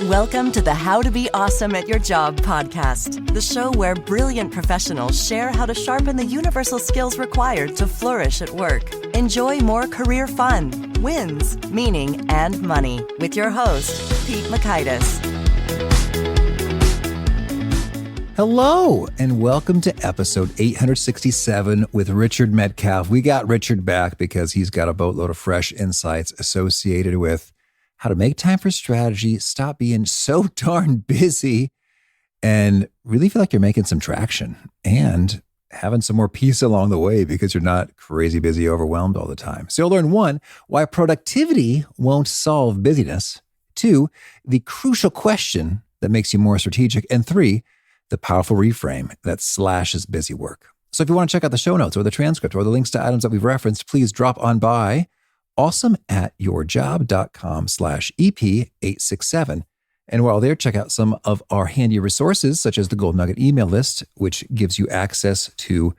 Welcome to the How to Be Awesome at Your Job podcast, the show where brilliant professionals share how to sharpen the universal skills required to flourish at work. Enjoy more career fun, wins, meaning, and money with your host, Pete Makaitis. Hello, and welcome to episode 867 with Richard Medcalf. We got Richard back because he's got a boatload of fresh insights associated with how to make time for strategy, stop being so darn busy, and really feel like you're making some traction and having some more peace along the way because you're not crazy busy, overwhelmed all the time. So you'll learn 1, why productivity won't solve busyness. 2, the crucial question that makes you more strategic. And 3, the powerful reframe that slashes busy work. So if you want to check out the show notes or the transcript or the links to items that we've referenced, please drop on by awesomeatyourjob.com/EP867. And while there, check out some of our handy resources, such as the Gold Nugget email list, which gives you access to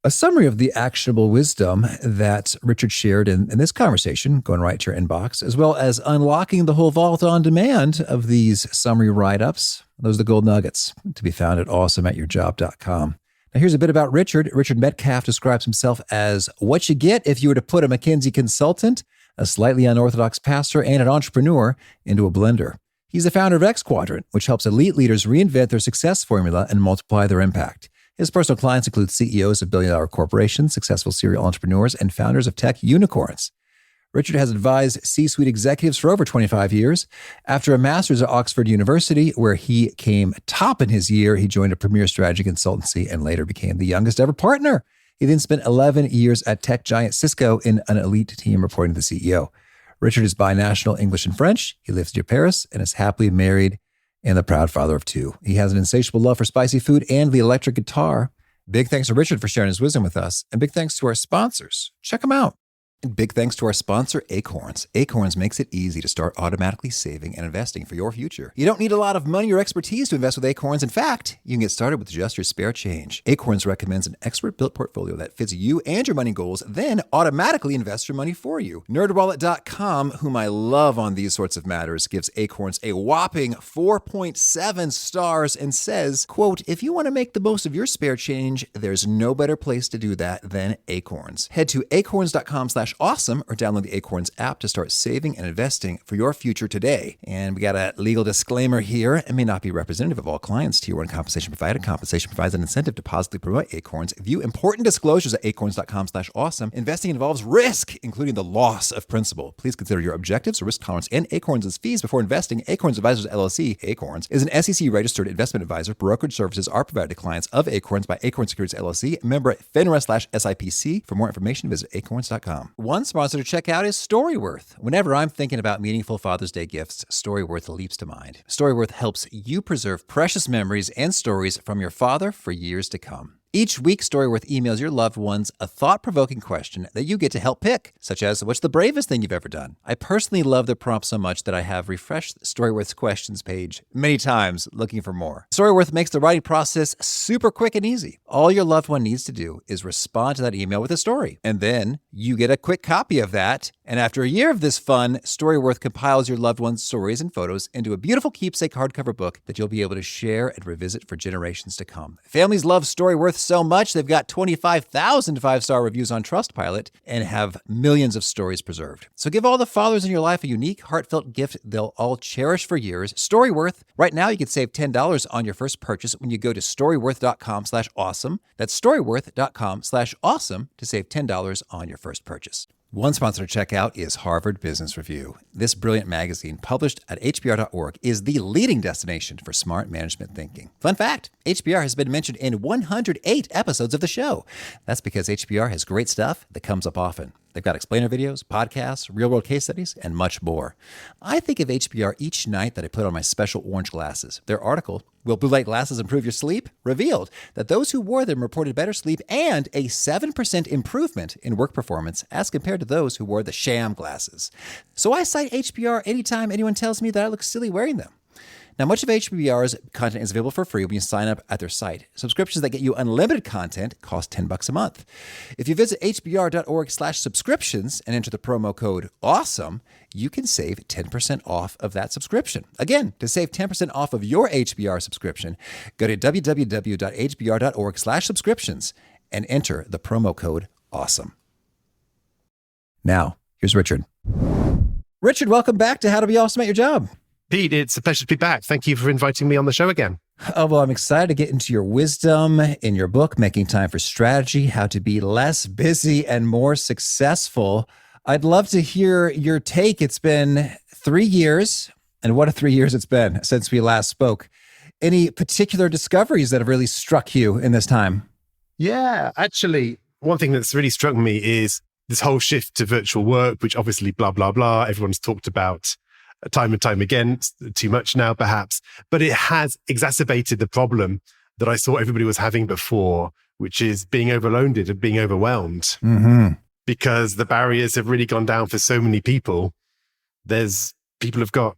a summary of the actionable wisdom that Richard shared in this conversation, going right to your inbox, as well as unlocking the whole vault on demand of these summary write-ups. Those are the Gold Nuggets to be found at awesomeatyourjob.com. Now, here's a bit about Richard. Richard Medcalf describes himself as what you get if you were to put a McKinsey consultant, a slightly unorthodox pastor, and an entrepreneur into a blender. He's the founder of Xquadrant, which helps elite leaders reinvent their success formula and multiply their impact. His personal clients include CEOs of billion-dollar corporations, successful serial entrepreneurs, and founders of tech unicorns. Richard has advised C-suite executives for over 25 years. After a master's at Oxford University, where he came top in his year, he joined a premier strategy consultancy and later became the youngest ever partner. He then spent 11 years at tech giant Cisco in an elite team reporting to the CEO. Richard is binational English and French. He lives near Paris and is happily married and the proud father of 2. He has an insatiable love for spicy food and the electric guitar. Big thanks to Richard for sharing his wisdom with us, and big thanks to our sponsors. Check them out. And big thanks to our sponsor, Acorns. Acorns makes it easy to start automatically saving and investing for your future. You don't need a lot of money or expertise to invest with Acorns. In fact, you can get started with just your spare change. Acorns recommends an expert-built portfolio that fits you and your money goals, then automatically invests your money for you. NerdWallet.com, whom I love on these sorts of matters, gives Acorns a whopping 4.7 stars and says, quote, if you want to make the most of your spare change, there's no better place to do that than Acorns. Head to acorns.com/awesome or download the Acorns app to start saving and investing for your future today. And we got a legal disclaimer here. It may not be representative of all clients. Tier 1 compensation provided. Compensation provides an incentive to positively promote Acorns. View important disclosures at acorns.com/awesome. Investing involves risk, including the loss of principal. Please consider your objectives, risk tolerance, and Acorns' fees before investing. Acorns Advisors LLC, Acorns, is an SEC-registered investment advisor. Brokerage services are provided to clients of Acorns by Acorns Securities LLC, member at FINRA/SIPC. For more information, visit acorns.com. One sponsor to check out is Storyworth. Whenever I'm thinking about meaningful Father's Day gifts, Storyworth leaps to mind. Storyworth helps you preserve precious memories and stories from your father for years to come. Each week, Storyworth emails your loved ones a thought-provoking question that you get to help pick, such as, what's the bravest thing you've ever done? I personally love the prompt so much that I have refreshed Storyworth's questions page many times looking for more. Storyworth makes the writing process super quick and easy. All your loved one needs to do is respond to that email with a story, and then you get a quick copy of that. And after a year of this fun, Storyworth compiles your loved one's stories and photos into a beautiful keepsake hardcover book that you'll be able to share and revisit for generations to come. Families love Storyworth so much, they've got 25,000 five-star reviews on Trustpilot and have millions of stories preserved. So give all the fathers in your life a unique, heartfelt gift they'll all cherish for years. Storyworth. Right now, you can save $10 on your first purchase when you go to storyworth.com/awesome. That's storyworth.com/awesome to save $10 on your first purchase. One sponsor to check out is Harvard Business Review. This brilliant magazine, published at hbr.org, is the leading destination for smart management thinking. Fun fact, HBR has been mentioned in 108 episodes of the show. That's because HBR has great stuff that comes up often. They've got explainer videos, podcasts, real-world case studies, and much more. I think of HBR each night that I put on my special orange glasses. Their article, Will Blue Light Glasses Improve Your Sleep?, revealed that those who wore them reported better sleep and a 7% improvement in work performance as compared to those who wore the sham glasses. So I cite HBR anytime anyone tells me that I look silly wearing them. Now, much of HBR's content is available for free when you sign up at their site. Subscriptions that get you unlimited content cost $10 a month. If you visit hbr.org/subscriptions and enter the promo code AWESOME, you can save 10% off of that subscription. Again, to save 10% off of your HBR subscription, go to www.hbr.org/subscriptions and enter the promo code AWESOME. Now, here's Richard. Richard, welcome back to How to Be Awesome at Your Job. Pete, it's a pleasure to be back. Thank you for inviting me on the show again. Oh, well, I'm excited to get into your wisdom in your book, Making Time for Strategy, How to Be Less Busy and More Successful. I'd love to hear your take. It's been 3 years, and what a 3 years it's been since we last spoke. Any particular discoveries that have really struck you in this time? Yeah, actually, one thing that's really struck me is this whole shift to virtual work, which obviously blah, blah, blah, everyone's talked about time and time again, too much now perhaps, but it has exacerbated the problem that I saw everybody was having before, which is being overloaded and being overwhelmed. Mm-hmm. Because the barriers have really gone down for so many people. People have got,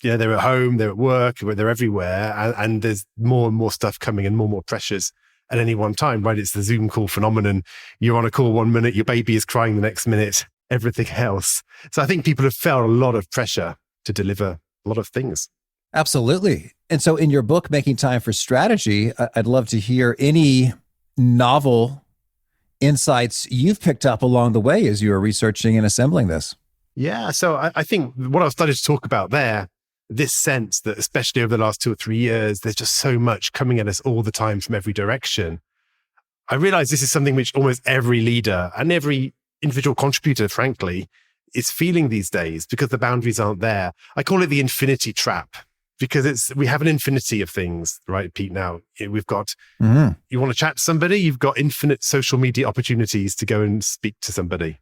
they're at home, they're at work, they're everywhere, and there's more and more stuff coming and more pressures at any one time, right? It's the Zoom call phenomenon. You're on a call 1 minute, your baby is crying the next minute, everything else. So I think people have felt a lot of pressure to deliver a lot of things. Absolutely. And so in your book, Making Time for Strategy, I'd love to hear any novel insights you've picked up along the way as you were researching and assembling this. Yeah. So I think what I've started to talk about there, this sense that especially over the last 2 or 3 years, there's just so much coming at us all the time from every direction. I realize this is something which almost every leader and every individual contributor, frankly, is feeling these days because the boundaries aren't there. I call it the infinity trap because we have an infinity of things, right, Pete? Now we've got, you want to chat to somebody, you've got infinite social media opportunities to go and speak to somebody.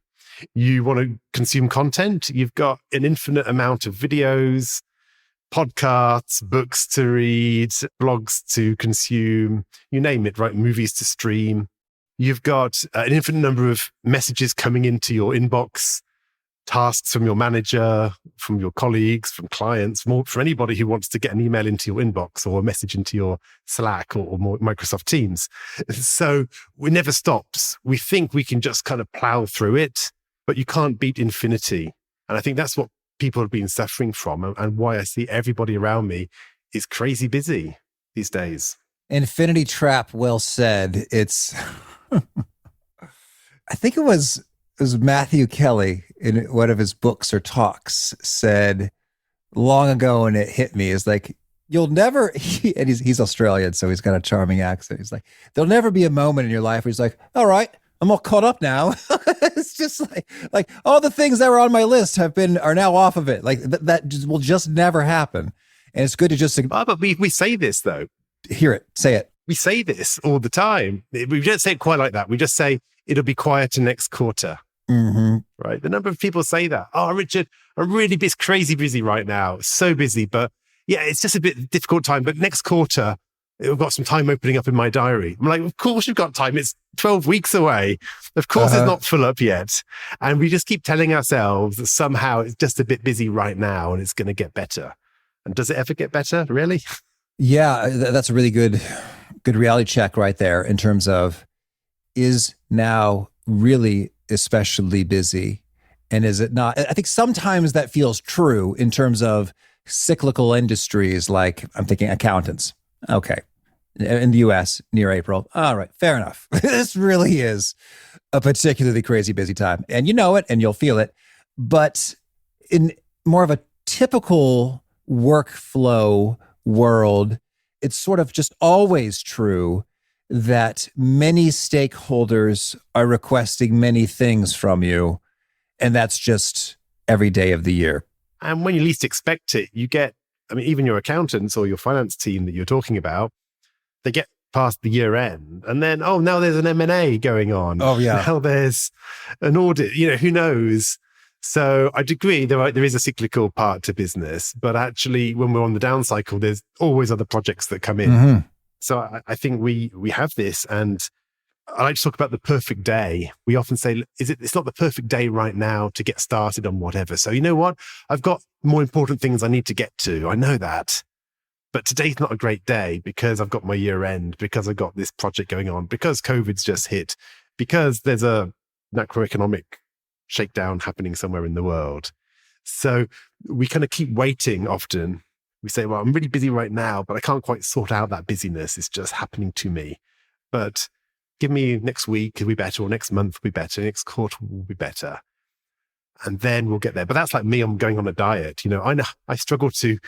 You want to consume content, you've got an infinite amount of videos, podcasts, books to read, blogs to consume, you name it, right? Movies to stream. You've got an infinite number of messages coming into your inbox, tasks from your manager, from your colleagues, from clients, for anybody who wants to get an email into your inbox or a message into your Slack or Microsoft Teams. So it never stops. We think we can just kind of plow through it, but you can't beat infinity. And I think that's what people have been suffering from and why I see everybody around me is crazy busy these days. Infinity trap, well said. It's, I think it was Matthew Kelly in one of his books or talks said long ago, and it hit me, is like, you'll never, and he's Australian, so he's got a charming accent. He's like, there'll never be a moment in your life where he's like, all right, I'm all caught up now. It's just like all the things that were on my list are now off of it. Like will just never happen. And it's good to just, but we say this though. Hear it, say it. We say this all the time. We don't say it quite like that. We just say it'll be quieter next quarter. Mm-hmm. Right. The number of people say that. Oh, Richard, I'm really crazy busy right now. So busy, but yeah, it's just a bit difficult time. But next quarter, I've got some time opening up in my diary. I'm like, of course you've got time. It's 12 weeks away. Of course it's not full up yet. And we just keep telling ourselves that somehow it's just a bit busy right now and it's going to get better. And does it ever get better? Really? Yeah, that's a really good reality check right there in terms of, is now really especially busy? And is it not? I think sometimes that feels true in terms of cyclical industries, like I'm thinking accountants. Okay. In the US, near April. All right, fair enough. This really is a particularly crazy busy time. And you know it and you'll feel it. But in more of a typical workflow world, it's sort of just always true that many stakeholders are requesting many things from you. And that's just every day of the year. And when you least expect it, you get, even your accountants or your finance team that you're talking about, they get past the year end and then, now there's an M&A going on. Oh yeah. Now there's an audit, who knows? So I agree there is a cyclical part to business, but actually when we're on the down cycle, there's always other projects that come in. Mm-hmm. So I think we have this, and I like to talk about the perfect day. We often say, it's not the perfect day right now to get started on whatever. So you know what? I've got more important things I need to get to. I know that. but today's not a great day because I've got my year end, because I've got this project going on, because COVID's just hit, because there's a macroeconomic shakedown happening somewhere in the world. So we kind of keep waiting often. We say, well, I'm really busy right now, but I can't quite sort out that busyness. It's just happening to me. But give me next week, it'll be better, or next month will be better, next quarter will be better. And then we'll get there. But that's like me, I'm going on a diet. I know I struggle to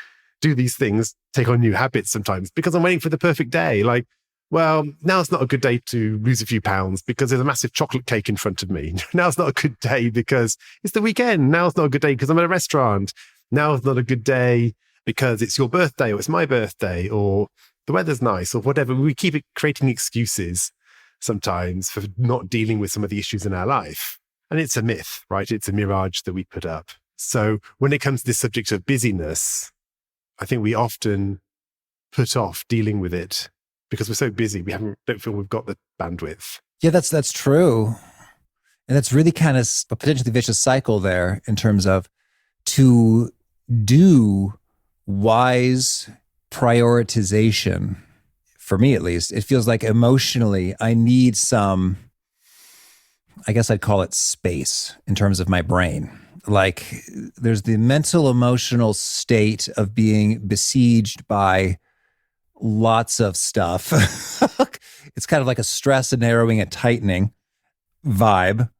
do these things, take on new habits sometimes because I'm waiting for the perfect day. Like, well, now's not a good day to lose a few pounds because there's a massive chocolate cake in front of me. Now's not a good day because it's the weekend. Now's not a good day because I'm at a restaurant. Now's not a good day because it's your birthday or it's my birthday or the weather's nice or whatever. We keep creating excuses sometimes for not dealing with some of the issues in our life. And it's a myth, right? It's a mirage that we put up. So when it comes to this subject of busyness, I think we often put off dealing with it because we're so busy, don't feel we've got the bandwidth. Yeah, that's true. And that's really kind of a potentially vicious cycle there in terms of to do wise prioritization, for me at least, it feels like emotionally I need some, I guess I'd call it space in terms of my brain. Like there's the mental emotional state of being besieged by lots of stuff. It's kind of like a stress and narrowing and tightening vibe.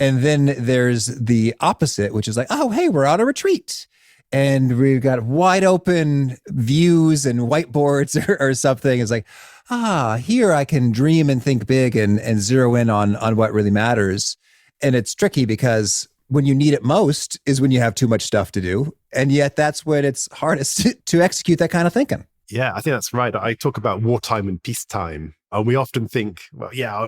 And then there's the opposite, which is like, oh, hey, we're on a retreat. And we've got wide open views and whiteboards or something. It's like, here I can dream and think big and zero in on what really matters. And it's tricky because when you need it most is when you have too much stuff to do. And yet that's when it's hardest to execute that kind of thinking. Yeah, I think that's right. I talk about wartime and peacetime. And we often think, well, yeah,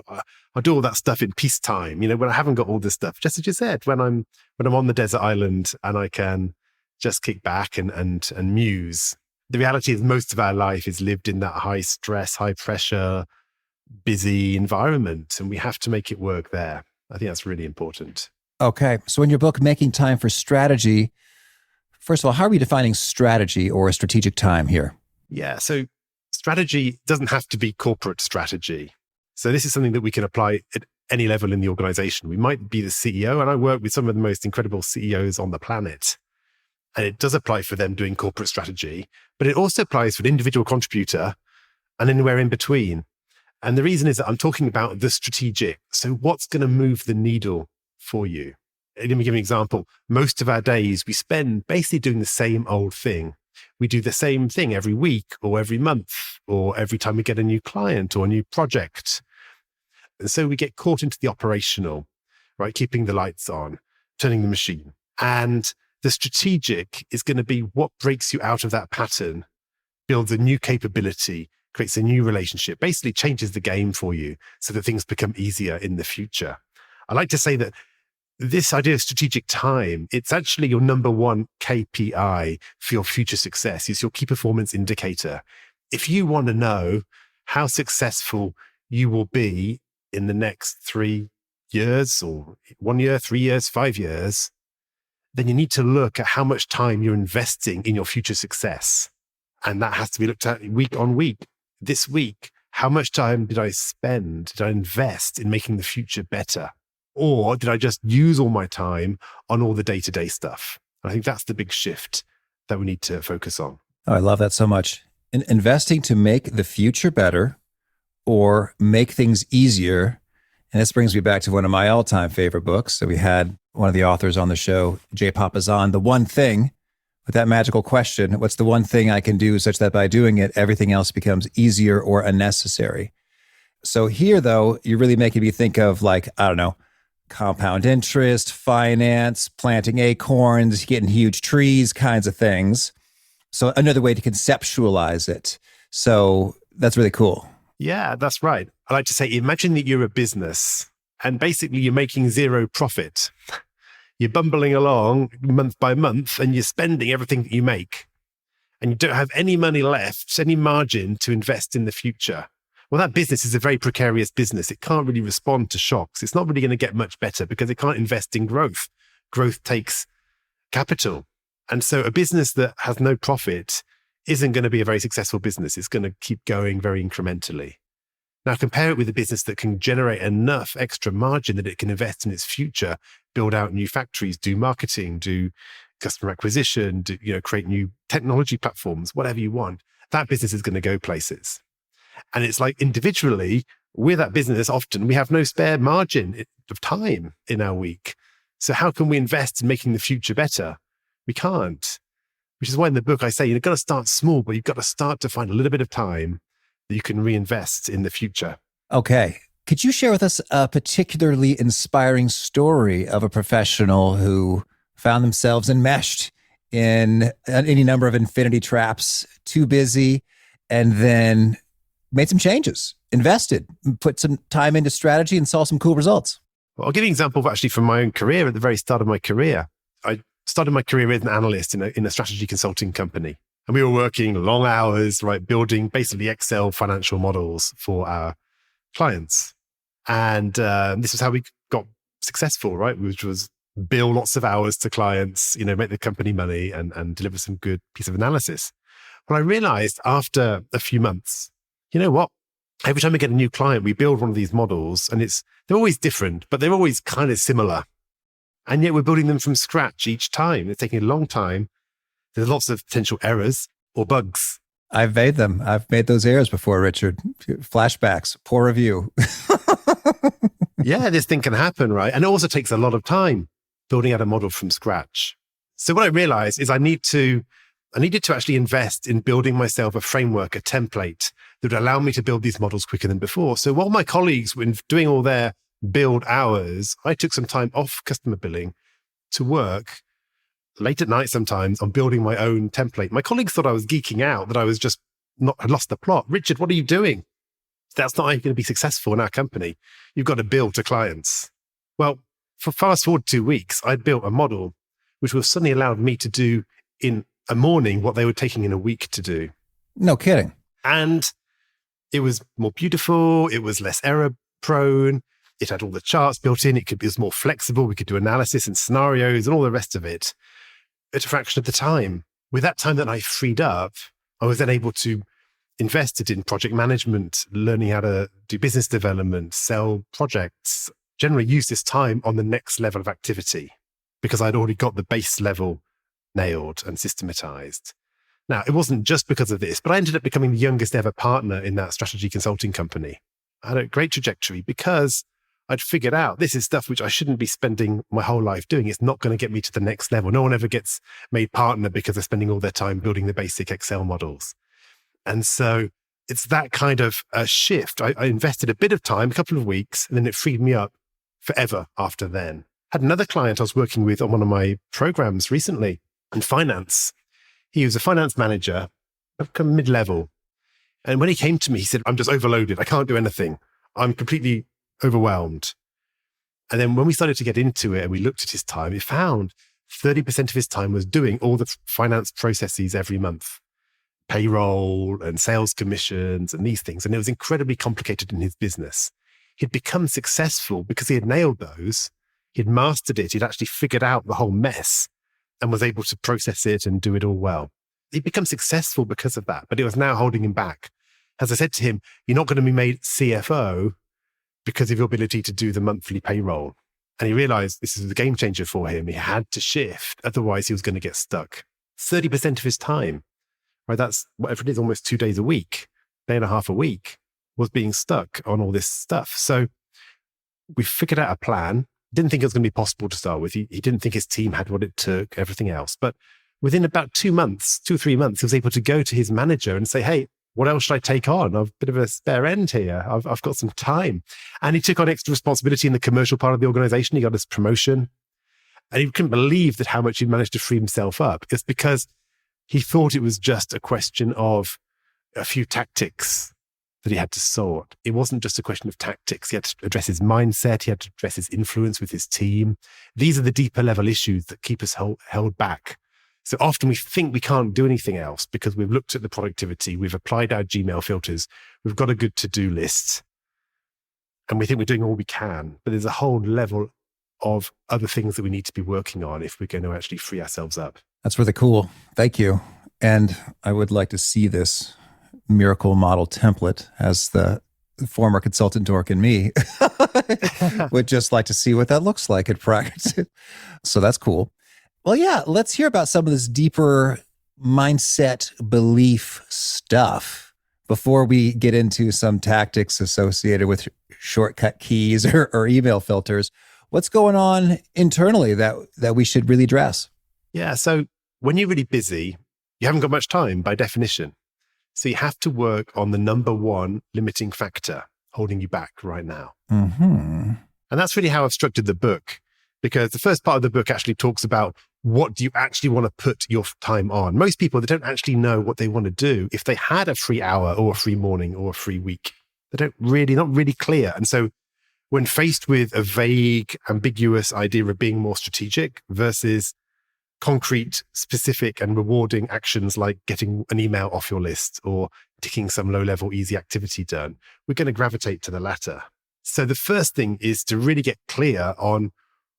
I'll do all that stuff in peacetime. When I haven't got all this stuff, just as you said, when I'm on the desert island and I can just kick back and muse. The reality is most of our life is lived in that high stress, high pressure, busy environment. And we have to make it work there. I think that's really important. Okay. So in your book, Making Time for Strategy, first of all, how are we defining strategy or strategic time here? Yeah. So strategy doesn't have to be corporate strategy. So this is something that we can apply at any level in the organization. We might be the CEO, and I work with some of the most incredible CEOs on the planet. And it does apply for them doing corporate strategy, but it also applies for an individual contributor and anywhere in between. And the reason is that I'm talking about the strategic. So what's going to move the needle for you? Let me give you an example. Most of our days we spend basically doing the same old thing. We do the same thing every week or every month or every time we get a new client or a new project. And so we get caught into the operational, right? Keeping the lights on, turning the machine. And the strategic is going to be what breaks you out of that pattern, builds a new capability, creates a new relationship, basically changes the game for you so that things become easier in the future. I like to say that this idea of strategic time, it's actually your number one KPI for your future success. It's your key performance indicator. If you want to know how successful you will be in the next 3 years or 1 year, 3 years, 5 years, then you need to look at how much time you're investing in your future success. And that has to be looked at week on week. This week, how much time did I spend, did I invest in making the future better? Or did I just use all my time on all the day-to-day stuff? I think that's the big shift that we need to focus on. Oh, I love that so much. Investing to make the future better or make things easier. And this brings me back to one of my all-time favorite books. So we had one of the authors on the show, Jay Papasan, The One Thing, with that magical question, what's the one thing I can do such that by doing it, everything else becomes easier or unnecessary? So here, though, you're really making me think of compound interest, finance, planting acorns, getting huge trees kinds of things. So another way to conceptualize it. So that's really cool. Yeah, that's right. I like to say, imagine that you're a business and basically you're making zero profit. You're bumbling along month by month and you're spending everything that you make. And you don't have any money left, any margin to invest in the future. Well, that business is a very precarious business. It can't really respond to shocks. It's not really going to get much better because it can't invest in growth. Growth takes capital. And so a business that has no profit isn't going to be a very successful business. It's going to keep going very incrementally. Now, compare it with a business that can generate enough extra margin that it can invest in its future, build out new factories, do marketing, do customer acquisition, create new technology platforms, whatever you want. That business is going to go places. And it's like individually, with that business, often we have no spare margin of time in our week. So how can we invest in making the future better? We can't. Which is why in the book I say you've got to start small, but you've got to start to find a little bit of time that you can reinvest in the future. Okay. Could you share with us a particularly inspiring story of a professional who found themselves enmeshed in any number of infinity traps, too busy, and then made some changes, invested, put some time into strategy and saw some cool results? Well, I'll give you an example actually from my own career. At the very start of my career, I started my career as an analyst in a strategy consulting company. And we were working long hours, right, building basically Excel financial models for our clients. And this was how we got successful, right? Which was bill lots of hours to clients, make the company money and deliver some good piece of analysis. But I realized after a few months, you know what? Every time we get a new client, we build one of these models and they're always different, but they're always kind of similar. And yet we're building them from scratch each time. It's taking a long time. There's lots of potential errors or bugs. I've made them. I've made those errors before, Richard. Flashbacks, poor review. Yeah, this thing can happen, right? And it also takes a lot of time building out a model from scratch. So what I realized is I needed to actually invest in building myself a framework, a template that would allow me to build these models quicker than before. So while my colleagues were doing all their build hours, I took some time off customer billing to work late at night sometimes on building my own template. My colleagues thought I was geeking out, that I was had lost the plot. Richard, what are you doing? That's not how you're going to be successful in our company. You've got to build to clients. Well, for fast forward 2 weeks, I'd built a model which was suddenly allowed me to do in a morning what they were taking in a week to do. No kidding. And it was more beautiful. It was less error prone. It had all the charts built in. It was more flexible. We could do analysis and scenarios and all the rest of it at a fraction of the time. With that time that I freed up, I was then able to invest it in project management, learning how to do business development, sell projects, generally use this time on the next level of activity because I'd already got the base level nailed and systematized. Now, it wasn't just because of this, but I ended up becoming the youngest ever partner in that strategy consulting company. I had a great trajectory because I'd figured out this is stuff which I shouldn't be spending my whole life doing. It's not going to get me to the next level. No one ever gets made partner because they're spending all their time building the basic Excel models. And so it's that kind of a shift. I invested a bit of time, a couple of weeks, and then it freed me up forever after then. Had another client I was working with on one of my programs recently in finance. He was a finance manager, kind of mid-level. And when he came to me, he said, I'm just overloaded. I can't do anything. I'm completely overwhelmed. And then when we started to get into it and we looked at his time, we found 30% of his time was doing all the finance processes every month, payroll and sales commissions and these things. And it was incredibly complicated in his business. He'd become successful because he had nailed those. He'd mastered it. He'd actually figured out the whole mess and was able to process it and do it all well. He'd become successful because of that, but it was now holding him back. As I said to him, you're not going to be made CFO because of your ability to do the monthly payroll. And he realized this is a game changer for him. He had to shift. Otherwise, he was going to get stuck. 30% of his time, right? That's whatever it is, almost 2 days a week, day and a half a week, was being stuck on all this stuff. So we figured out a plan. Didn't think it was going to be possible to start with. He didn't think his team had what it took, everything else. But within about 2 months, 2 or 3 months, he was able to go to his manager and say, hey, what else should I take on? I've a bit of a spare end here. I've got some time. And he took on extra responsibility in the commercial part of the organization. He got his promotion. And he couldn't believe that how much he'd managed to free himself up. It's because he thought it was just a question of a few tactics that he had to sort. It wasn't just a question of tactics. He had to address his mindset. He had to address his influence with his team. These are the deeper level issues that keep us held back. So often we think we can't do anything else because we've looked at the productivity, we've applied our Gmail filters, we've got a good to-do list, and we think we're doing all we can. But there's a whole level of other things that we need to be working on if we're going to actually free ourselves up. That's really cool. Thank you. And I would like to see this miracle model template, as the former consultant dork in me would just like to see what that looks like in practice. So that's cool. Well, yeah, let's hear about some of this deeper mindset belief stuff before we get into some tactics associated with shortcut keys or email filters. What's going on internally that we should really address? Yeah. So when you're really busy, you haven't got much time by definition. So you have to work on the number one limiting factor holding you back right now. Mm-hmm. And that's really how I've structured the book, because the first part of the book actually talks about what do you actually want to put your time on. Most people, they don't actually know what they want to do if they had a free hour or a free morning or a free week. They not really clear. And so when faced with a vague, ambiguous idea of being more strategic versus concrete, specific and rewarding actions like getting an email off your list or ticking some low-level, easy activity done, we're going to gravitate to the latter. So the first thing is to really get clear on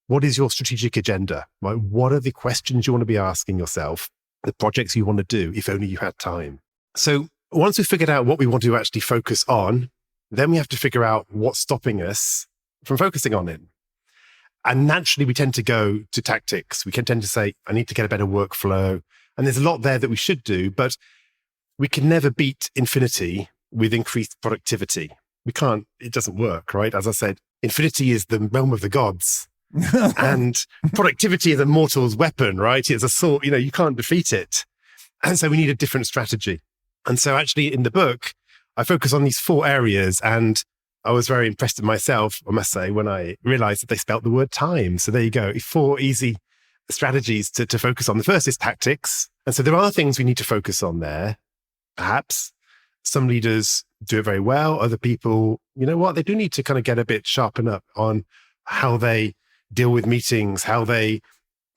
what is your strategic agenda, right? What are the questions you want to be asking yourself, the projects you want to do, if only you had time. So once we've figured out what we want to actually focus on, then we have to figure out what's stopping us from focusing on it. And naturally, we tend to go to tactics. We can tend to say, I need to get a better workflow. And there's a lot there that we should do, but we can never beat infinity with increased productivity. We can't, it doesn't work, right? As I said, infinity is the realm of the gods. And productivity is a mortal's weapon, right? It's a sword, you can't defeat it. And so we need a different strategy. And so actually in the book, I focus on these 4 areas, and I was very impressed with myself, I must say, when I realized that they spelt the word time. So there you go, 4 easy strategies to focus on. The first is tactics. And so there are things we need to focus on there. Perhaps some leaders do it very well. Other people, you know what, they do need to kind of get a bit sharpen up on how they deal with meetings, how they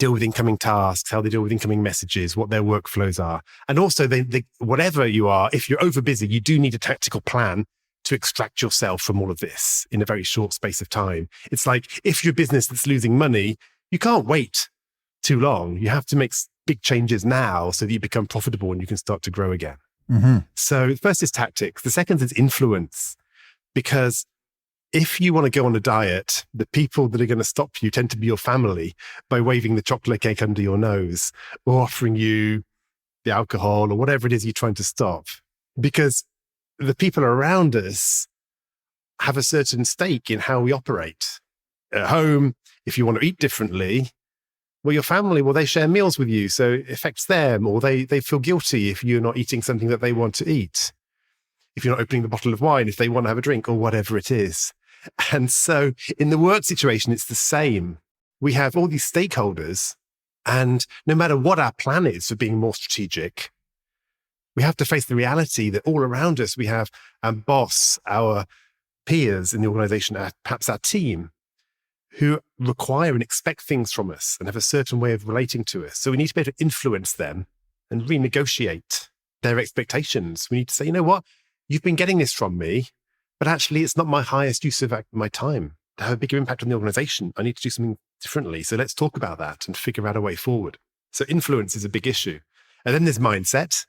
deal with incoming tasks, how they deal with incoming messages, what their workflows are. And also, they whatever you are, if you're over busy, you do need a tactical plan to extract yourself from all of this in a very short space of time. It's like if you're a business that's losing money, you can't wait too long. You have to make big changes now so that you become profitable and you can start to grow again. Mm-hmm. So the first is tactics. The second is influence, because if you want to go on a diet, the people that are going to stop you tend to be your family by waving the chocolate cake under your nose or offering you the alcohol or whatever it is you're trying to stop. Because the people around us have a certain stake in how we operate. At home, if you want to eat differently, well, your family, they share meals with you, so it affects them, or they feel guilty if you're not eating something that they want to eat. If you're not opening the bottle of wine, if they want to have a drink, or whatever it is. And so in the work situation, it's the same. We have all these stakeholders, and no matter what our plan is for being more strategic, we have to face the reality that all around us, we have our boss, our peers in the organization, perhaps our team, who require and expect things from us and have a certain way of relating to us. So we need to be able to influence them and renegotiate their expectations. We need to say, you know what, you've been getting this from me, but actually it's not my highest use of my time to have a bigger impact on the organization. I need to do something differently. So let's talk about that and figure out a way forward. So influence is a big issue. And then there's mindset,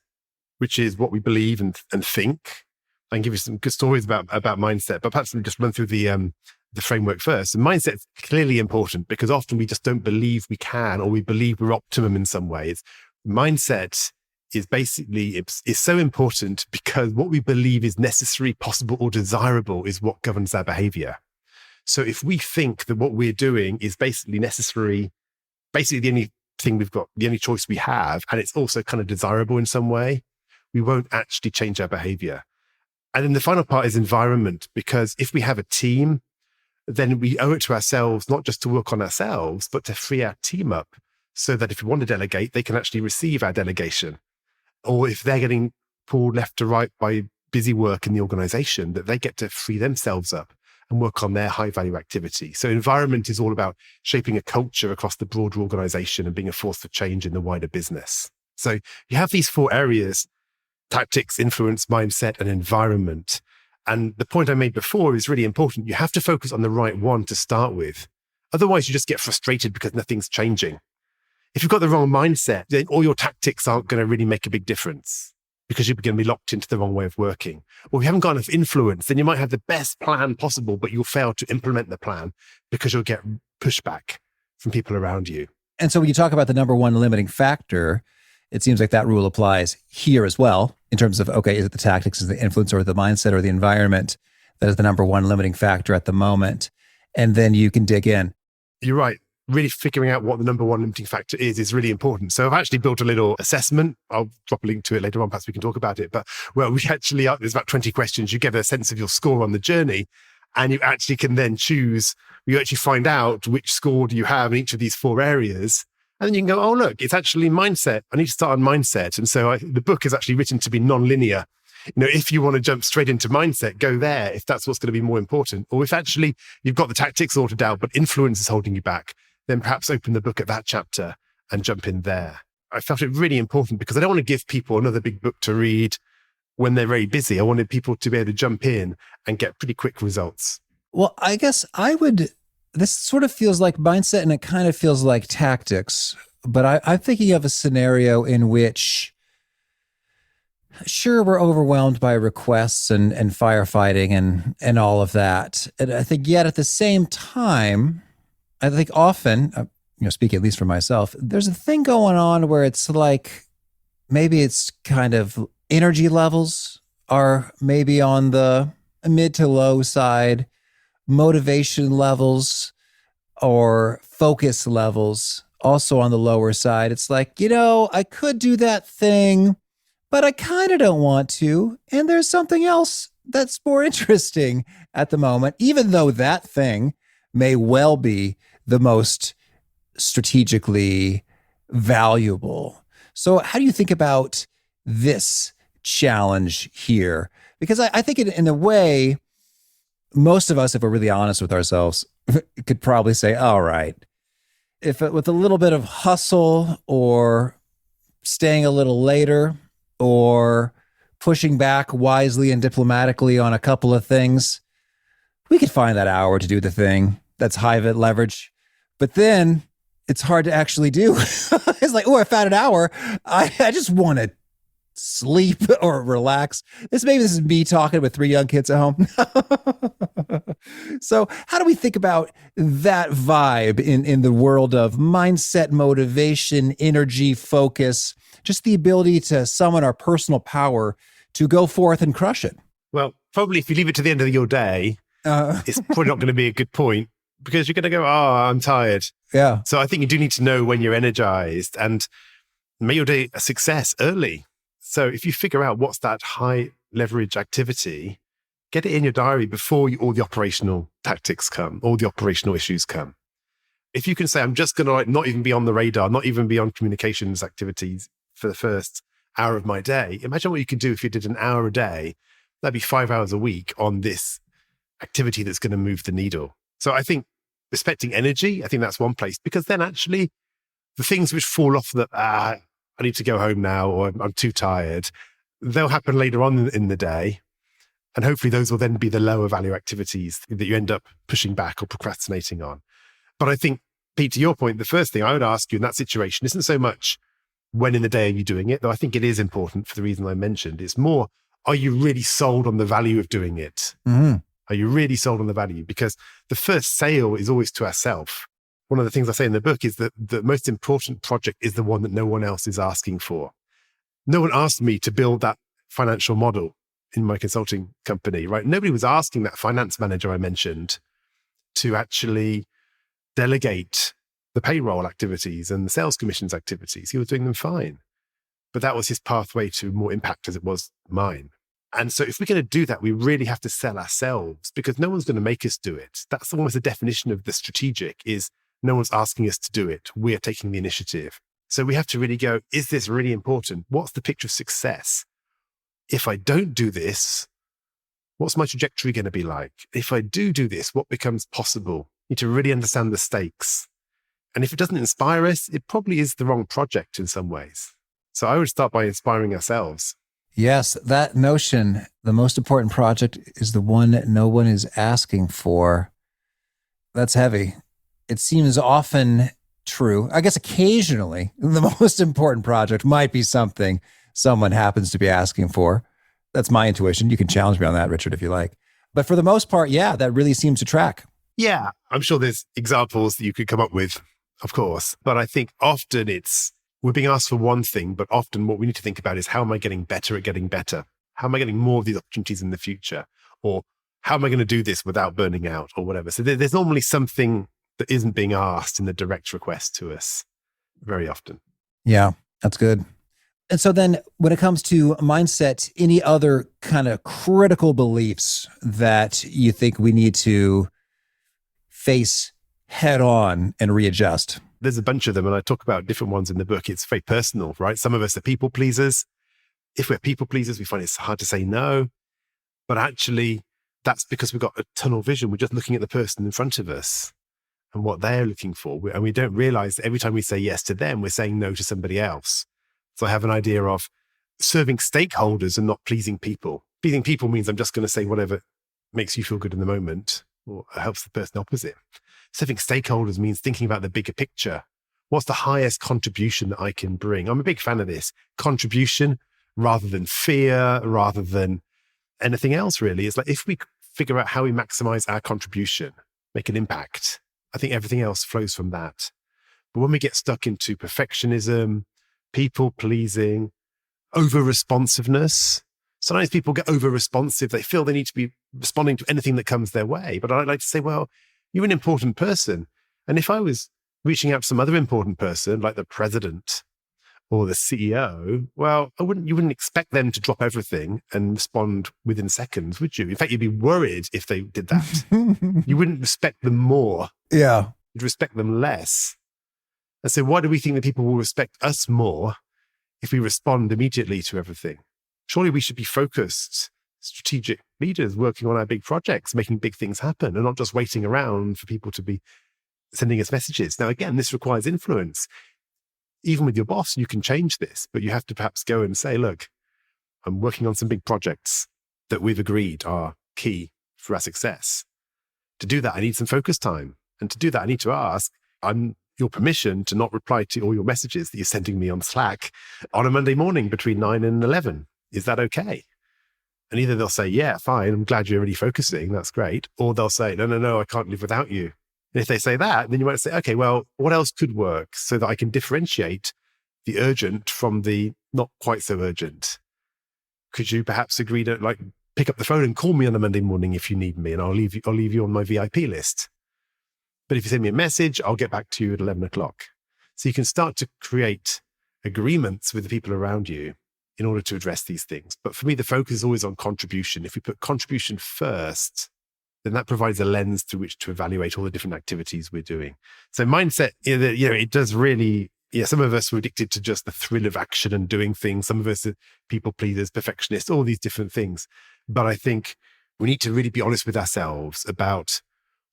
which is what we believe and think. I can give you some good stories about mindset, but perhaps we'll just run through the framework first. And mindset is clearly important because often we just don't believe we can, or we believe we're optimum in some ways. Mindset is basically, is so important because what we believe is necessary, possible, or desirable is what governs our behavior. So if we think that what we're doing is basically necessary, basically the only thing we've got, the only choice we have, and it's also kind of desirable in some way, we won't actually change our behavior. And then the final part is environment, because if we have a team, then we owe it to ourselves, not just to work on ourselves, but to free our team up so that if we want to delegate, they can actually receive our delegation. Or if they're getting pulled left to right by busy work in the organization, that they get to free themselves up and work on their high value activity. So environment is all about shaping a culture across the broader organization and being a force for change in the wider business. So you have these 4 areas: tactics, influence, mindset, and environment. And the point I made before is really important. You have to focus on the right one to start with. Otherwise, you just get frustrated because nothing's changing. If you've got the wrong mindset, then all your tactics aren't going to really make a big difference because you're going to be locked into the wrong way of working. Or if you haven't got enough influence, then you might have the best plan possible, but you'll fail to implement the plan because you'll get pushback from people around you. And so when you talk about the number one limiting factor, it seems like that rule applies here as well in terms of, okay, is it the tactics, is it the influence or the mindset or the environment that is the number one limiting factor at the moment? And then you can dig in. You're right. Really figuring out what the number one limiting factor is really important. So I've actually built a little assessment. I'll drop a link to it later on. Perhaps we can talk about it. But there's about 20 questions. You get a sense of your score on the journey, and you actually can then choose. You actually find out which score do you have in each of these 4 areas. And then you can go, oh, look, it's actually mindset. I need to start on mindset. And so the book is actually written to be non-linear. If you want to jump straight into mindset, go there if that's what's going to be more important. Or if actually you've got the tactics sorted out, but influence is holding you back, then perhaps open the book at that chapter and jump in there. I felt it really important because I don't want to give people another big book to read when they're very busy. I wanted people to be able to jump in and get pretty quick results. Well, I guess this sort of feels like mindset and it kind of feels like tactics, but I'm thinking of a scenario in which, sure, we're overwhelmed by requests and firefighting and all of that. And I think yet at the same time, I think often, speaking at least for myself, there's a thing going on where it's like, maybe it's kind of energy levels are maybe on the mid to low side, motivation levels or focus levels also on the lower side. It's like, I could do that thing, but I kind of don't want to. And there's something else that's more interesting at the moment, even though that thing may well be the most strategically valuable. So how do you think about this challenge here? Because I think in a way, most of us, if we're really honest with ourselves, could probably say, all right, if with a little bit of hustle or staying a little later or pushing back wisely and diplomatically on a couple of things, we could find that hour to do the thing that's high leverage. But then it's hard to actually do. It's like, I found an hour. I just want to sleep or relax. This is me talking with 3 young kids at home. So how do we think about that vibe in the world of mindset, motivation, energy, focus, just the ability to summon our personal power to go forth and crush it? Well, probably if you leave it to the end of your day, it's probably not going to be a good point because you're going to go, I'm tired. Yeah. So I think you do need to know when you're energized and make your day a success early. So if you figure out what's that high leverage activity, get it in your diary before all the operational tactics come, all the operational issues come. If you can say, I'm just going to not even be on the radar, not even be on communications activities for the first hour of my day. Imagine what you could do if you did an hour a day. That'd be 5 hours a week on this activity that's going to move the needle. So I think respecting energy, I think that's one place, because then actually the things which fall off that, I need to go home now, or I'm too tired, they'll happen later on in the day. And hopefully those will then be the lower value activities that you end up pushing back or procrastinating on. But I think, Pete, to your point, the first thing I would ask you in that situation isn't so much when in the day are you doing it, though I think it is important for the reason I mentioned. It's more, are you really sold on the value of doing it? Mm-hmm. Are you really sold on the value? Because the first sale is always to ourselves. One of the things I say in the book is that the most important project is the one that no one else is asking for. No one asked me to build that financial model in my consulting company, right? Nobody was asking that finance manager I mentioned to actually delegate the payroll activities and the sales commissions activities. He was doing them fine. But that was his pathway to more impact as it was mine. And so if we're going to do that, we really have to sell ourselves because no one's going to make us do it. That's almost the definition of the strategic is no one's asking us to do it. We're taking the initiative. So we have to really go, is this really important? What's the picture of success? If I don't do this, what's my trajectory going to be like? If I do this, what becomes possible? You need to really understand the stakes. And if it doesn't inspire us, it probably is the wrong project in some ways. So I would start by inspiring ourselves. Yes, that notion, the most important project is the one that no one is asking for. That's heavy. It seems often true. I guess occasionally the most important project might be something someone happens to be asking for. That's my intuition. You can challenge me on that, Richard, if you like. But for the most part, yeah, that really seems to track. Yeah, I'm sure there's examples that you could come up with, of course. But I think often we're being asked for one thing, but often what we need to think about is how am I getting better at getting better? How am I getting more of these opportunities in the future? Or how am I going to do this without burning out or whatever? So there's normally something that isn't being asked in the direct request to us very often. Yeah, that's good. And so then when it comes to mindset, any other kind of critical beliefs that you think we need to face head on and readjust? There's a bunch of them, and I talk about different ones in the book. It's very personal, right? Some of us are people pleasers. If we're people pleasers, we find it's hard to say no. But actually, that's because we've got a tunnel vision. We're just looking at the person in front of us and what they're looking for. And we don't realize that every time we say yes to them, we're saying no to somebody else. So I have an idea of serving stakeholders and not pleasing people. Pleasing people means I'm just going to say whatever makes you feel good in the moment or helps the person opposite. Serving stakeholders means thinking about the bigger picture. What's the highest contribution that I can bring? I'm a big fan of this. Contribution rather than fear, rather than anything else, really. It's like if we figure out how we maximize our contribution, make an impact, I think everything else flows from that. But when we get stuck into perfectionism, people pleasing, over responsiveness, sometimes people get over responsive. They feel they need to be responding to anything that comes their way. But I'd like to say, well, you're an important person. And if I was reaching out to some other important person, like the president or the CEO, well, you wouldn't expect them to drop everything and respond within seconds, would you? In fact, you'd be worried if they did that. You wouldn't respect them more. Yeah. You'd respect them less. And so why do we think that people will respect us more if we respond immediately to everything? Surely we should be focused, strategic leaders working on our big projects, making big things happen and not just waiting around for people to be sending us messages. Now, again, this requires influence. Even with your boss, you can change this, but you have to perhaps go and say, look, I'm working on some big projects that we've agreed are key for our success. To do that, I need some focus time. And to do that, I need to ask, your permission to not reply to all your messages that you're sending me on Slack on a Monday morning between 9 and 11. Is that okay? And either they'll say, yeah, fine, I'm glad you're already focusing, that's great. Or they'll say, no, I can't live without you. And if they say that, then you might say, okay, well, what else could work so that I can differentiate the urgent from the not quite so urgent? Could you perhaps agree to pick up the phone and call me on a Monday morning if you need me, and I'll leave you on my VIP list. But if you send me a message, I'll get back to you at 11 o'clock. So you can start to create agreements with the people around you in order to address these things. But for me, the focus is always on contribution. If we put contribution first, then that provides a lens through which to evaluate all the different activities we're doing. So mindset, it does really, some of us are addicted to just the thrill of action and doing things. Some of us are people pleasers, perfectionists, all these different things. But I think we need to really be honest with ourselves about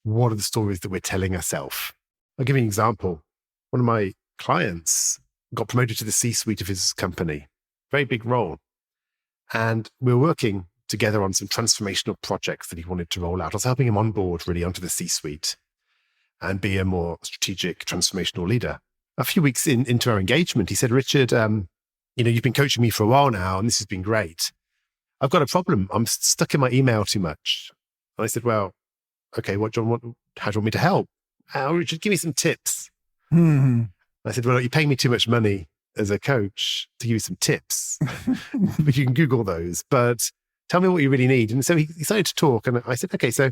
what are the stories that we're telling ourselves. I'll give you an example. One of my clients got promoted to the C-suite of his company, very big role. And we were working together on some transformational projects that he wanted to roll out. I was helping him on board really onto the C-suite and be a more strategic transformational leader. A few weeks into our engagement, he said, Richard, you've been coaching me for a while now, and this has been great. I've got a problem. I'm stuck in my email too much. And I said, well, okay, how do you want me to help? Richard, give me some tips. Mm-hmm. I said, well, you're paying me too much money as a coach to give you some tips, but you can Google those, but tell me what you really need. And so he started to talk, and I said, okay, so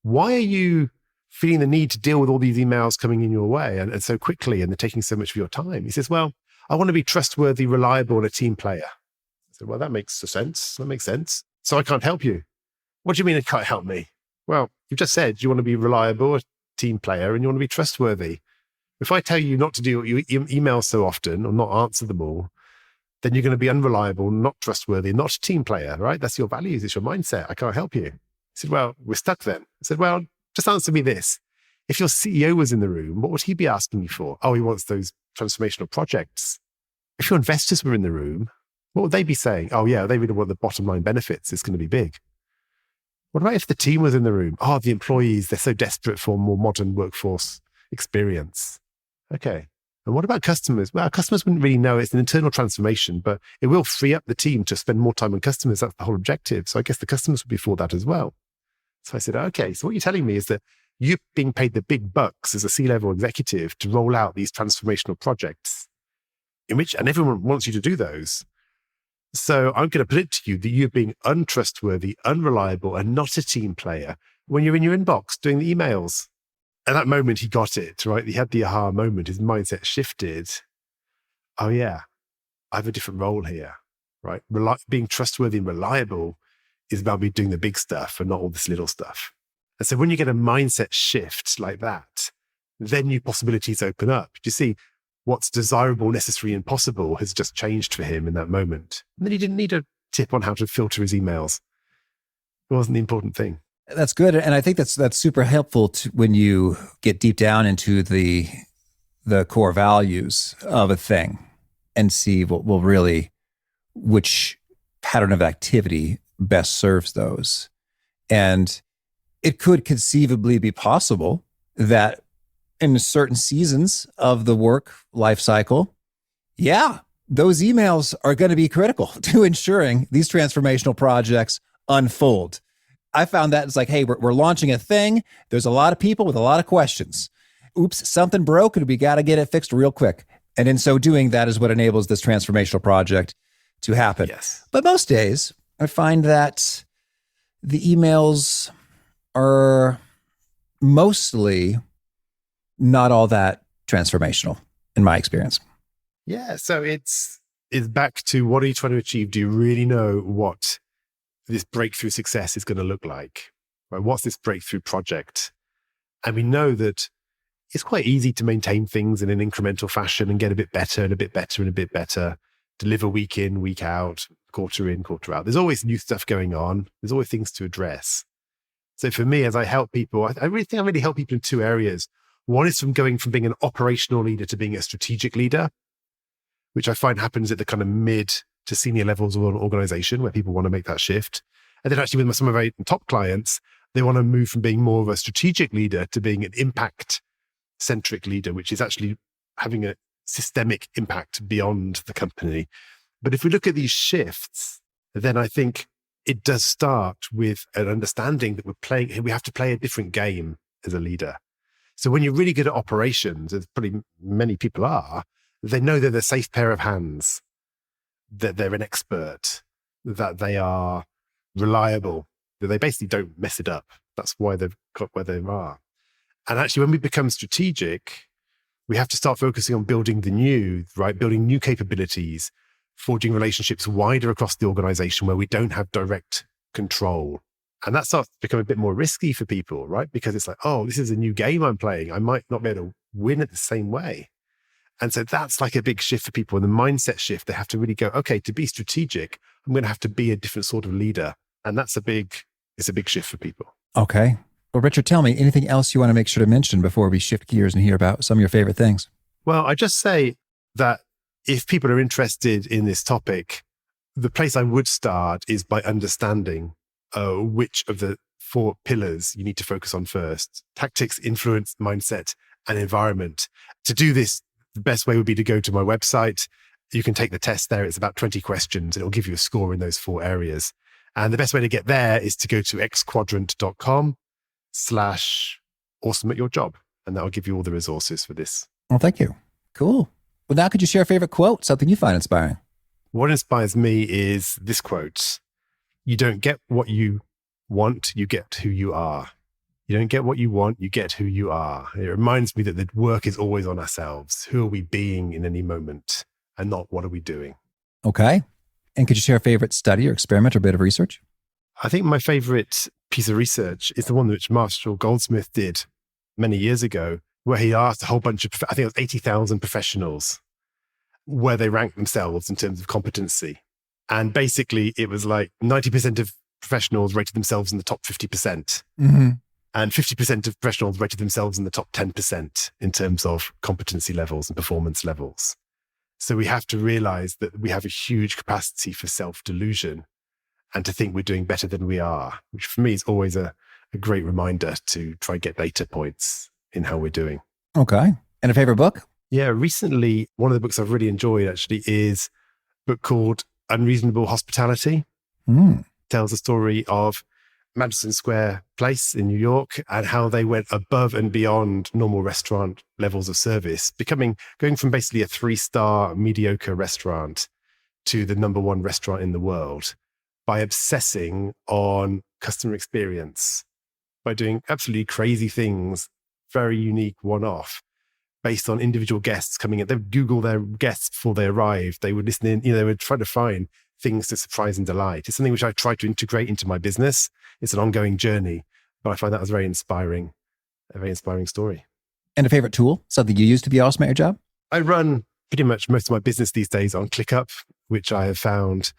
why are you feeling the need to deal with all these emails coming in your way and so quickly, and they're taking so much of your time? He says, well, I want to be trustworthy, reliable, and a team player. I said, well, that makes sense. That makes sense. So I can't help you. What do you mean it can't help me? Well, you've just said you want to be reliable, a team player, and you want to be trustworthy. If I tell you not to do your emails so often or not answer them all, then you're going to be unreliable, not trustworthy, not a team player, right? That's your values. It's your mindset. I can't help you. He said, well, we're stuck then. I said, well, just answer me this. If your CEO was in the room, what would he be asking you for? Oh, he wants those transformational projects. If your investors were in the room, what would they be saying? Oh, yeah, they really want the bottom line benefits. It's going to be big. What about if the team was in the room? Oh, the employees, they're so desperate for more modern workforce experience. Okay. And what about customers? Well, customers wouldn't really know. It's an internal transformation, but it will free up the team to spend more time on customers. That's the whole objective. So I guess the customers would be for that as well. So I said, okay, so what you're telling me is that you're being paid the big bucks as a C-level executive to roll out these transformational projects and everyone wants you to do those. So I'm going to put it to you that you're being untrustworthy, unreliable, and not a team player when you're in your inbox doing the emails. At that moment, he got it, right? He had the aha moment. His mindset shifted. Oh yeah, I have a different role here, right? Being trustworthy and reliable is about me doing the big stuff and not all this little stuff. And so when you get a mindset shift like that, then new possibilities open up. You see, what's desirable, necessary, and possible has just changed for him in that moment. And then he didn't need a tip on how to filter his emails. It wasn't the important thing. That's good. And I think that's super helpful when you get deep down into the core values of a thing and see which pattern of activity best serves those. And it could conceivably be possible that in certain seasons of the work life cycle, those emails are going to be critical to ensuring these transformational projects unfold. I found that it's like, hey, we're launching a thing. There's a lot of people with a lot of questions. Oops, something broke and we got to get it fixed real quick. And in so doing, that is what enables this transformational project to happen. Yes. But most days, I find that the emails are mostly not all that transformational in my experience. Yeah. So it's back to, what are you trying to achieve? Do you really know what this breakthrough success is going to look like? Right? What's this breakthrough project? And we know that it's quite easy to maintain things in an incremental fashion and get a bit better and a bit better and a bit better, deliver week in, week out, quarter in, quarter out. There's always new stuff going on. There's always things to address. So for me, as I help people, I really think I really help people in two areas. One is from going from being an operational leader to being a strategic leader, which I find happens at the kind of mid to senior levels of an organization where people want to make that shift. And then actually with some of my top clients, they want to move from being more of a strategic leader to being an impact-centric leader, which is actually having a systemic impact beyond the company. But if we look at these shifts, then I think it does start with an understanding that we have to play a different game as a leader. So when you're really good at operations, as probably many people are, they know they're the safe pair of hands, that they're an expert, that they are reliable, that they basically don't mess it up. That's why they've got where they are. And actually, when we become strategic, we have to start focusing on building the new, right? Building new capabilities, forging relationships wider across the organization where we don't have direct control. And that starts to become a bit more risky for people, right? Because it's like, oh, this is a new game I'm playing. I might not be able to win it the same way. And so that's like a big shift for people. And the mindset shift, they have to really go, okay, to be strategic, I'm going to have to be a different sort of leader. And it's a big shift for people. Okay. Well, Richard, tell me, anything else you want to make sure to mention before we shift gears and hear about some of your favorite things? Well, I just say that if people are interested in this topic, the place I would start is by understanding which of the 4 pillars you need to focus on first: tactics, influence, mindset, and environment. To do this, the best way would be to go to my website. You can take the test there. It's about 20 questions. It'll give you a score in those 4 areas. And the best way to get there is to go to xquadrant.com/awesome at your job. And that'll give you all the resources for this. Well, thank you. Cool. Well, now could you share a favorite quote, something you find inspiring? What inspires me is this quote: you don't get what you want, you get who you are. You don't get what you want, you get who you are. It reminds me that the work is always on ourselves. Who are we being in any moment, and not what are we doing? Okay. And could you share a favorite study or experiment or bit of research? I think my favorite piece of research is the one which Marshall Goldsmith did many years ago, where he asked a whole bunch of, I think it was 80,000 professionals, where they ranked themselves in terms of competency. And basically it was like 90% of professionals rated themselves in the top 50%. Mm-hmm. And 50% of professionals rated themselves in the top 10% in terms of competency levels and performance levels. So we have to realize that we have a huge capacity for self-delusion and to think we're doing better than we are, which for me is always a great reminder to try and get data points in how we're doing. Okay. And a favorite book? Yeah, recently, one of the books I've really enjoyed actually is a book called Unreasonable Hospitality. Tells the story of Madison Square Place in New York and how they went above and beyond normal restaurant levels of service, going from basically a 3-star mediocre restaurant to the #1 restaurant in the world by obsessing on customer experience, by doing absolutely crazy things, very unique one-off, based on individual guests coming in. They would Google their guests before they arrived. They would listen in, they would try to find things to surprise and delight. It's something which I try to integrate into my business. It's an ongoing journey, but I find that was a very inspiring story. And a favorite tool, something you use to be awesome at your job? I run pretty much most of my business these days on ClickUp, which I have found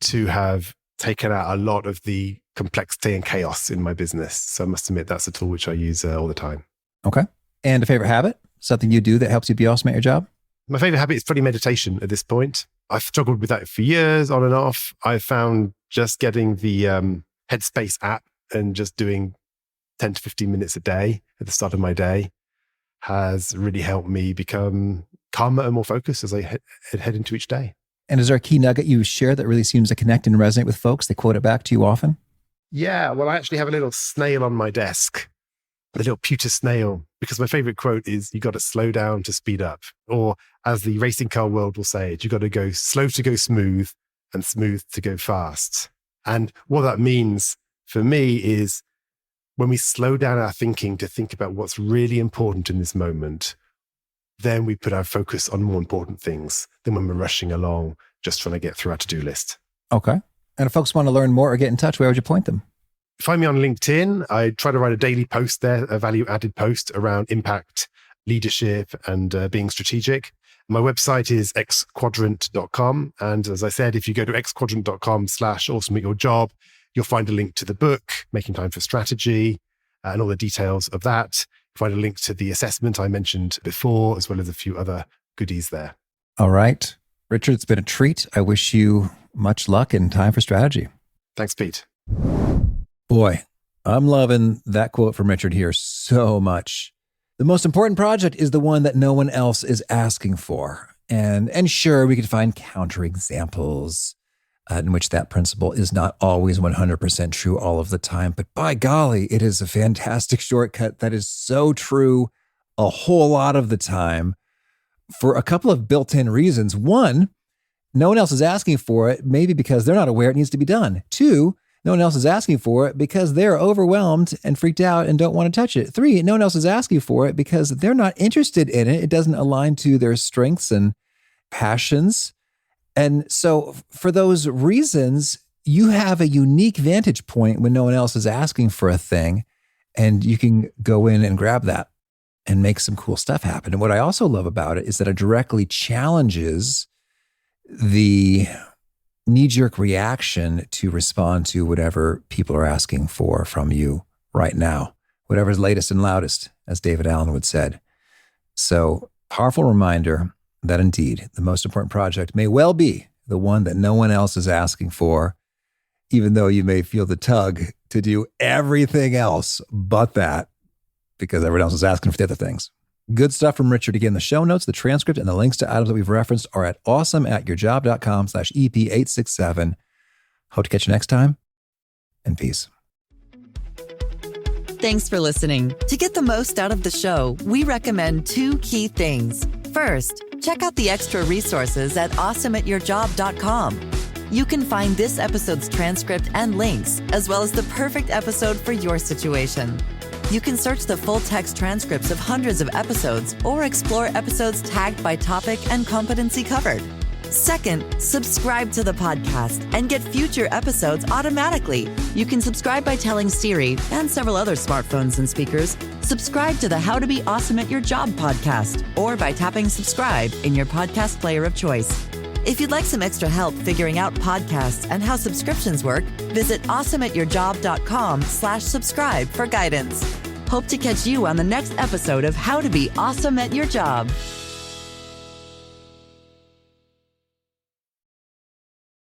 to have taken out a lot of the complexity and chaos in my business. So I must admit that's a tool which I use all the time. Okay. And a favorite habit, something you do that helps you be awesome at your job? My favorite habit is probably meditation at this point. I've struggled with that for years, on and off. I've found just getting the Headspace app and just doing 10 to 15 minutes a day at the start of my day has really helped me become calmer and more focused as I head into each day. And is there a key nugget you share that really seems to connect and resonate with folks? They quote it back to you often? Yeah, well, I actually have a little snail on my desk, a little pewter snail, because my favorite quote is, you got to slow down to speed up. Or as the racing car world will say it, you got to go slow to go smooth and smooth to go fast. And what that means for me is when we slow down our thinking to think about what's really important in this moment, then we put our focus on more important things than when we're rushing along, just trying to get through our to-do list. Okay. And if folks want to learn more or get in touch, where would you point them? Find me on LinkedIn. I try to write a daily post there, a value-added post around impact, leadership, and being strategic. My website is xquadrant.com. And as I said, if you go to xquadrant.com/awesome at your job, you'll find a link to the book, Making Time for Strategy, and all the details of that. You'll find a link to the assessment I mentioned before, as well as a few other goodies there. All right. Richard, it's been a treat. I wish you much luck in Time for Strategy. Thanks, Pete. Boy, I'm loving that quote from Richard here so much. The most important project is the one that no one else is asking for. And sure, we could find counterexamples in which that principle is not always 100% true all of the time. But by golly, it is a fantastic shortcut that is so true a whole lot of the time for a couple of built-in reasons. One, no one else is asking for it, maybe because they're not aware it needs to be done. Two, no one else is asking for it because they're overwhelmed and freaked out and don't want to touch it. Three, no one else is asking for it because they're not interested in it. It doesn't align to their strengths and passions. And so for those reasons, you have a unique vantage point when no one else is asking for a thing, and you can go in and grab that and make some cool stuff happen. And what I also love about it is that it directly challenges the knee-jerk reaction to respond to whatever people are asking for from you right now, whatever's latest and loudest, as David Allen would said. So, powerful reminder that indeed the most important project may well be the one that no one else is asking for, even though you may feel the tug to do everything else but that, because everyone else is asking for the other things. Good stuff from Richard. Again, the show notes, the transcript, and the links to items that we've referenced are at awesomeatyourjob.com/EP867. Hope to catch you next time, and peace. Thanks for listening. To get the most out of the show, we recommend 2 key things. First, check out the extra resources at awesomeatyourjob.com. You can find this episode's transcript and links, as well as the perfect episode for your situation. You can search the full-text transcripts of hundreds of episodes or explore episodes tagged by topic and competency covered. Second, subscribe to the podcast and get future episodes automatically. You can subscribe by telling Siri and several other smartphones and speakers, subscribe to the How to Be Awesome at Your Job podcast, or by tapping subscribe in your podcast player of choice. If you'd like some extra help figuring out podcasts and how subscriptions work, visit awesomeatyourjob.com/subscribe for guidance. Hope to catch you on the next episode of How to Be Awesome at Your Job.